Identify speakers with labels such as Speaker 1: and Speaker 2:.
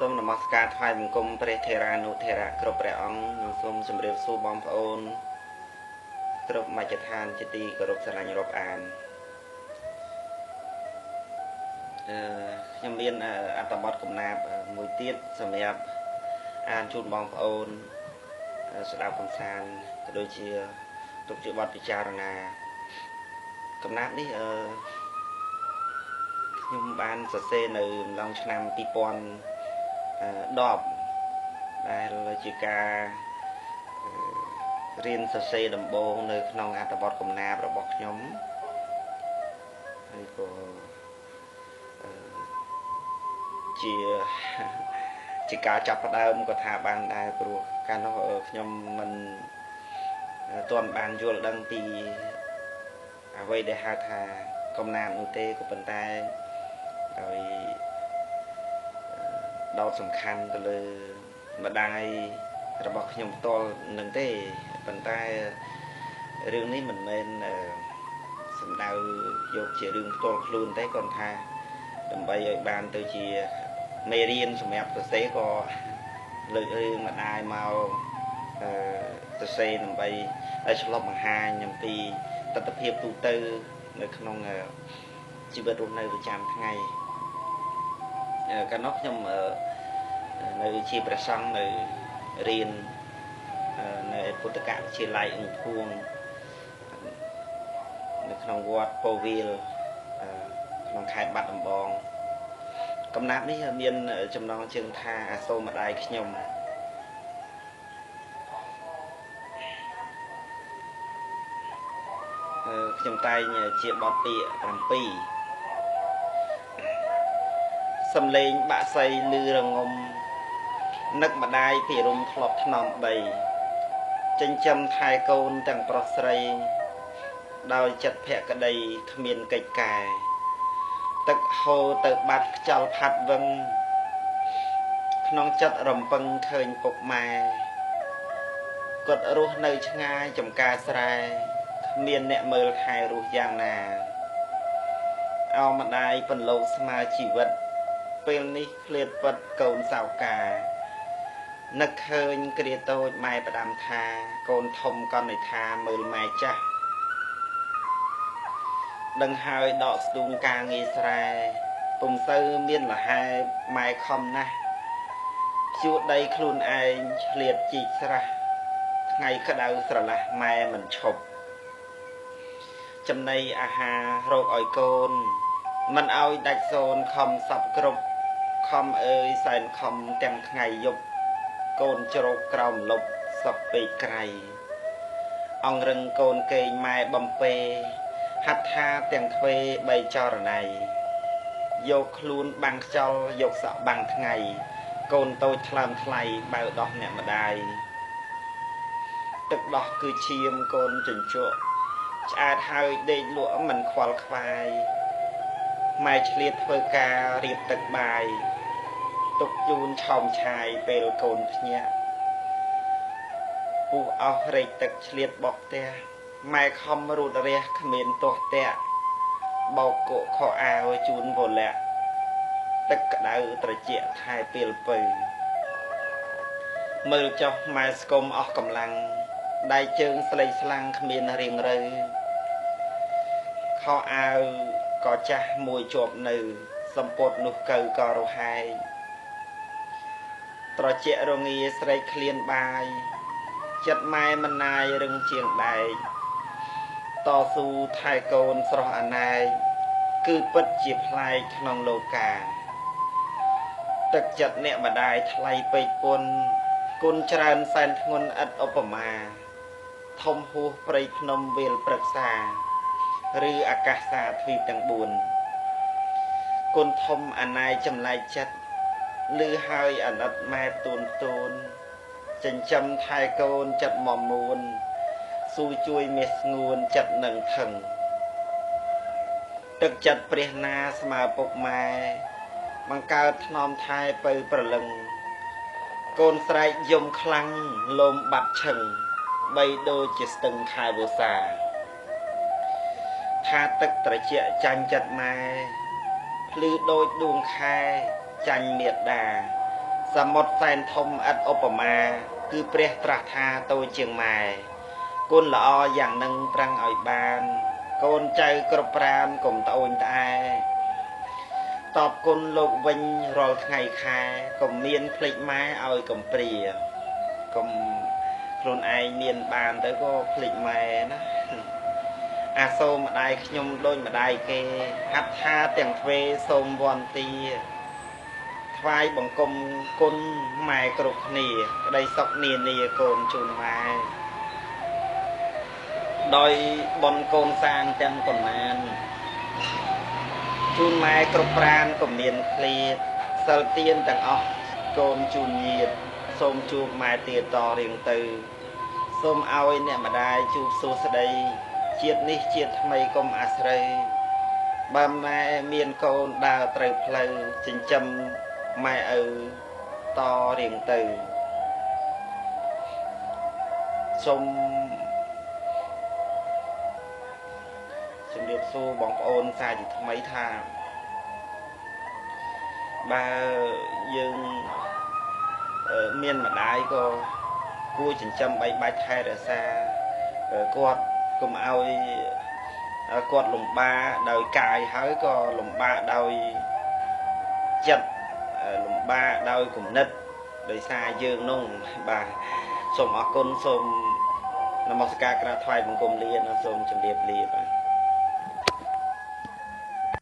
Speaker 1: សូមនមស្ការថ្វាយបង្គំព្រះថេរានុថេរៈគ្រប់ព្រះអង្គនិងសូមជម្រាបសួរបងប្អូនគ្រប់មជ្ឈដ្ឋានជាទីគោរពស្រឡាញ់រាប់អានខ្ញុំមានអត្ថបទកំណាព្យមួយទៀតសម្រាប់អានជូនបងប្អូនស្ដាប់កំសាន្តក៏ដូចជាទុកជាបទពិចារណាកំណាព្យនេះខ្ញុំបានសរសេរនៅអំឡុងឆ្នាំ2010ដែលជាការរៀនសរសេរដំបូងនៅក្នុងអត្ថបទកំណាព្យរបស់ខ្ញុំហើយក៏ជាការចាប់ផ្ដើមក៏ថាបានដែរព្រោះកាលនោះខ្ញុំមិនទាន់បានយល់ដឹងពីអ្វីដែលហៅថាកំណាព្យនោះទេក៏ប៉ុន្តែដោយដោតសំខាន់ទៅលើម្ដាយរបស់ខ្ញុំផ្ទាល់នឹងទេប៉ុន្តែរឿងនេះមិនមែនសំដៅយកជារឿងផ្ទាល់ខ្លួនទេគាត់ថាដើម្បីឲ្យបានទៅជាមេរៀនសម្រាប់សរសេរក៏លើករឿងម្ដាយមកសរសេរដើម្បីឲ្យឆ្លុះបង្ហាញអំពីទស្សនវិជ្ជាទូទៅនៅក្នុងជីវិតរស់នៅប្រចាំថ្ងៃកាលនោះខ្ញុំនៅជាព្រះសង្ឃនៅរៀននៅពុទ្ធកវិទ្យាល័យអង្គភួងនៅក្នុងវត្តពោវាលក្នុងខេត្តបាត់ដំបងកំណាព្យនេះមានចំណងជើងថាអាសូរម្ដាយខ្ញុំខ្ញុំតែងជាបទពាក្យ7សំឡេងបាក់សីលឺរងំនឹកម្ដាយពីរំធ្លាប់ថ្នមបីចិញ្ចឹមថែកូនទាំងប្រុសស្រីដោយចិត្តភក្តីគ្មានកិច្ចការទឹកហូរទៅបាត់ខ្យល់ផាត់វឹងក្នុងចិត្តរំពឹងឃើញពុកម៉ែគាត់រស់នៅឆ្ងាយចំការស្រែគ្មានអ្នកមើលថែរស់យ៉ាងណាអោម្ដាយពន្លកស្មើជីវិតពេលនេះឃ្លាតពិតកូនសៅកានឹកឃើញគ្រាតូចម៉ែផ្ដាំថាកូនធំកននិថាមើលម៉ែចាស់ដឹងហើយដកស្ទូងការងារស្រែពុំសូវមានលហែម៉ែខំណាស់ភ្ជួរដីខ្លួនឯងឆ្លៀតជីកស្រះថ្ងៃក្តៅស្រឡះម៉ែមិនឈប់ចំណីអាហាររកឲ្យកូនមិនឲ្យដាច់សូនខំសពគ្រប់ខំអើយសែនខំទាំងថ្ងៃយប់កូនជ្រោកក្រោមលប់សពពេកក្រៃអង្រឹងកូនកេងម៉ែបំពេហាត់ថាទាំងទ្វេបីចរណៃយកខ្លួនបាំងខ្យល់យកសក់បាំងថ្ងៃកូនតូចថ្លើមថ្លៃបើដោះអ្នកម្ដាយទឹកដោះគឺឈាមកូនជញ្ជក់ឆ្អែតហើយដេកលក់មិនខ្វល់ខ្វាយម៉ែឆ្លៀតធ្វើការរៀបទឹកបាយទុកជូនឆោមឆាយពេលកូនភ្ញាក់ពុះអស់រែកទឹកឆ្លៀតបោះផ្ទះម៉ែខំរូតរះគ្មានទាស់តាក់បោកគក់ខោអាវជូនវលៈទឹកក្តៅត្រជាក់ថែពេលពៅមើលចុះម៉ែស្គមអស់កម្លាំងដៃជើងស្លេកស្លាំងគ្មានរៀងរើខោអាវក៏ចាស់មួយជាប់នៅសម្ពុតនោះកៅក៏រហែកត្រជាក់រងាស្រែកឃ្លានបាយចិត្តម៉ែមិនណាយរឹងជាងដែកតស៊ូថែកូនស្រស់អណែកគឺពិតជាប្លែកក្នុងលោកាទឹកចិត្តអ្នកម្ដាយថ្លៃពេកពុនគុណច្រើនសែនធ្ងន់ឥតឧបមាធំហួសព្រៃភ្នំវាលព្រឹក្សាឬអាកាសធាតុទាំង4គុណធំអណែកចម្លែកចិត្តលឺហើយអាណិតម៉ែទូនចិញ្ចឹមថែកូនចិត្តមមួនស៊ូជួយមេស្ងួនចិត្តនឹងថឹងទឹកចិត្តព្រះណាស្មើពុកម៉ែបង្កើតថ្នមថែពៅប្រលឹងកូនស្រែកយំខ្លាំងលោមបាត់ឈឹងបីដូចជាស្ទឹងខែវស្សាថាទឹកត្រជាក់ចាញ់ចិត្តម៉ែភ្លឺដូចដួងខែចាញ់មេត្តា សមុទ្រសែនធំឥតឧបមាគឺព្រះត្រាស់ថាតូចជាងម៉ែគុណល្អយ៉ាងនឹងប្រឹងឲ្យបានកូនចៅគ្រប់ប្រានកុំត្អូញត្អែតបគុណលោកវិញរាល់ថ្ងៃខែកុំមានភ្លេចម៉ែឲ្យកំព្រាកុំខ្លួនឯងមានបានទៅក៏ភ្លេចម៉ែណាអាសូមម្ដាយខ្ញុំដូចម្ដាយគេហាត់ថាទាំងទ្វេសូមវន្ទាថ្វាយបង្គំគុណម៉ែគ្រប់គ្នាក្តីសុខនានាកូនជូនម៉ែដោយបនកូនសាងទាំងប៉ុន្មានជូនម៉ែគ្រប់ប្រានកុំមានឃ្លាតសិលទានទាំងអស់កូនជូនញាតិសូមជួបម៉ែទៀតតរៀងទៅសូមឲ្យអ្នកម្ដាយជួបសួស្តីជាតិនេះជាតិថ្មីកុំអាស្រ័យបើម៉ែមានកូនដើរត្រូវផ្លូវចិញ្ចឹមម៉ែឪតរៀងទៅសូមជំរាបសួរបងប្អូនសាជាថ្មីថាបើយើងមានម្ដាយក៏គួរចិញ្ចឹមបីបាច់ថែរក្សាគាត់កុំឲ្យគាត់លំបាកដោយកាយហើយក៏លំបាកដោយចិត្តលំបាកដោយគំនិតដោយសារយើងនោះបាទសូមអរគុណសូមនមស្ការក្រាបថ្វាយបង្គំលាសូមជម្រាបលាបាទ